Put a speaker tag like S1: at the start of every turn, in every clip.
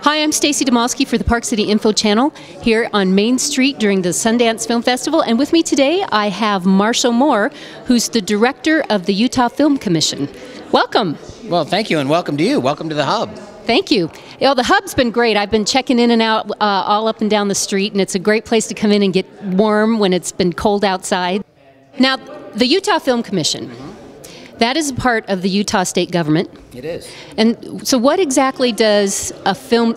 S1: Hi, I'm Stacy Demosky for the Park City Info Channel here on Main Street during the Sundance Film Festival. And with me today, I have Marshall Moore, who's the director of the Utah Film Commission. Welcome.
S2: Well, thank you, and welcome to you. Welcome to the Hub.
S1: Thank you. You know, the Hub's been great. I've been checking in and out all up and down the street, and it's a great place to come in and get warm when it's been cold outside. Now, the Utah Film Commission, that is a part of the Utah state government.
S2: It is.
S1: And so what exactly does a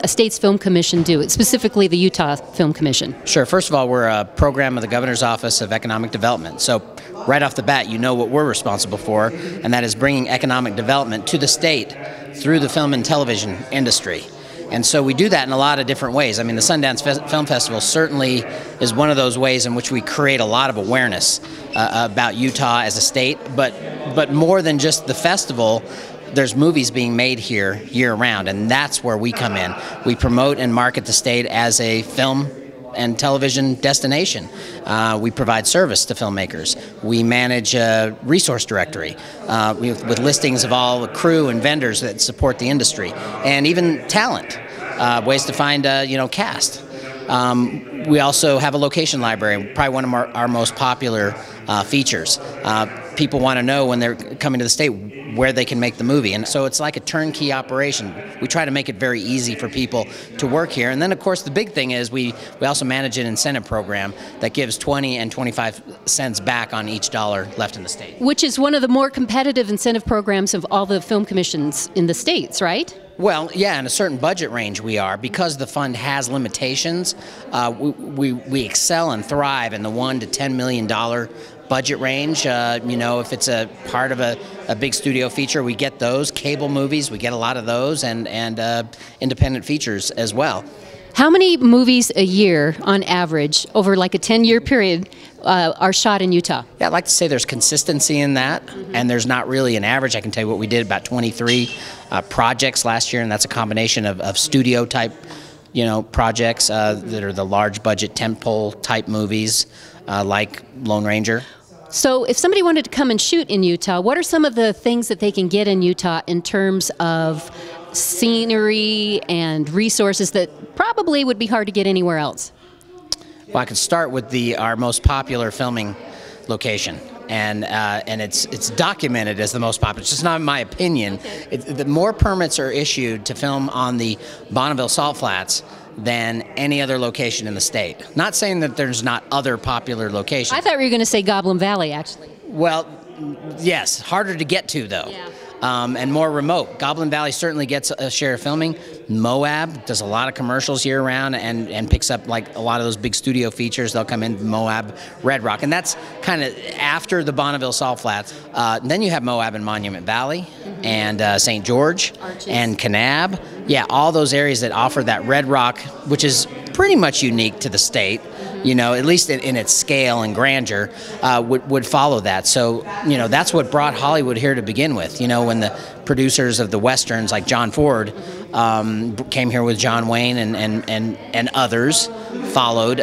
S1: state's film commission do, specifically the Utah Film Commission?
S2: Sure. First of all, we're a program of the Governor's Office of Economic Development. So right off the bat, you know what we're responsible for, and that is bringing economic development to the state through the film and television industry. And so we do that in a lot of different ways. I mean, the Sundance Film Festival certainly is one of those ways in which we create a lot of awareness about Utah as a state, but more than just the festival, there's movies being made here year-round, and that's where we come in. We promote and market the state as a film and television destination. We provide service to filmmakers. We manage a resource directory with listings of all the crew and vendors that support the industry, and even talent, ways to find cast. We also have a location library, probably one of our most popular features. People want to know when they're coming to the state where they can make the movie, and so it's like a turnkey operation. We try to make it very easy for people to work here, and then of course the big thing is we also manage an incentive program that gives 20 and 25 cents back on each dollar left in the state. Which
S1: is one of the more competitive incentive programs of all the film commissions in the states, right?
S2: Well, yeah, in a certain budget range we are. Because the fund has limitations, we excel and thrive in the $1 to $10 million budget range. If it's a part of a big studio feature, we get those. Cable movies, we get a lot of those, and independent features as well.
S1: How many movies a year, on average, over like a 10-year period, are shot in Utah?
S2: Yeah, I'd like to say there's consistency in that, and there's not really an average. I can tell you what we did, about 23 projects last year, and that's a combination of studio-type projects that are the large-budget tentpole-type movies like Lone Ranger.
S1: So if somebody wanted to come and shoot in Utah, what are some of the things that they can get in Utah in terms of scenery and resources that probably would be hard to get anywhere else?
S2: Well, I could start with our most popular filming location, and it's documented as the most popular. It's just not my opinion.
S1: Okay.
S2: The more permits are issued to film on the Bonneville Salt Flats than any other location in the state. Not saying that there's not other popular locations.
S1: I thought we were going to say Goblin Valley, actually.
S2: Well, yes, harder to get to, though.
S1: Yeah.
S2: And more remote. Goblin Valley certainly gets a share of filming. Moab does a lot of commercials year-round and picks up like a lot of those big studio features. They'll come in Moab, Red Rock, and that's kind of after the Bonneville Salt Flats. Then you have Moab and Monument Valley, and St. George,
S1: Arches.
S2: and Kanab. Yeah, all those areas that offer that Red Rock, which is pretty much unique to the state. At least in its scale and grandeur, would follow that. So, that's what brought Hollywood here to begin with. When the producers of the Westerns, like John Ford, came here with John Wayne and others, followed.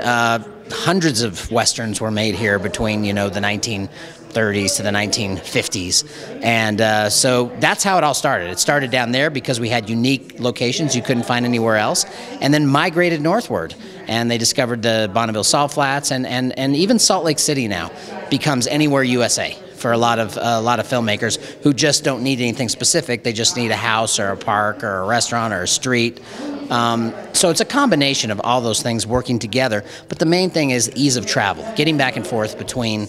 S2: Hundreds of Westerns were made here between, the 1930s to the 1950s. And so that's how it all started. It started down there because we had unique locations you couldn't find anywhere else, and then migrated northward. And they discovered the Bonneville Salt Flats, and even Salt Lake City now becomes anywhere USA for a lot of filmmakers who just don't need anything specific. They just need a house or a park or a restaurant or a street. So it's a combination of all those things working together. But the main thing is ease of travel, getting back and forth between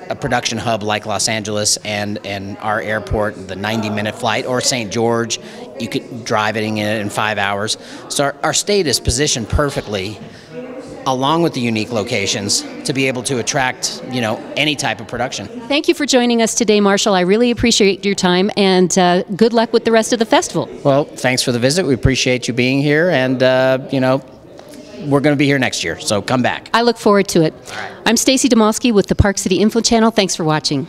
S2: a production hub like Los Angeles and our airport, the 90-minute flight, or St. George. You could drive it in 5 hours. So our state is positioned perfectly, along with the unique locations, to be able to attract, any type of production.
S1: Thank you for joining us today, Marshall. I really appreciate your time, and good luck with the rest of the festival.
S2: Well, thanks for the visit. We appreciate you being here, and, we're going to be here next year, so come back.
S1: I look forward to it.
S2: All right.
S1: I'm Stacy Demosky with the Park City Info Channel. Thanks for watching.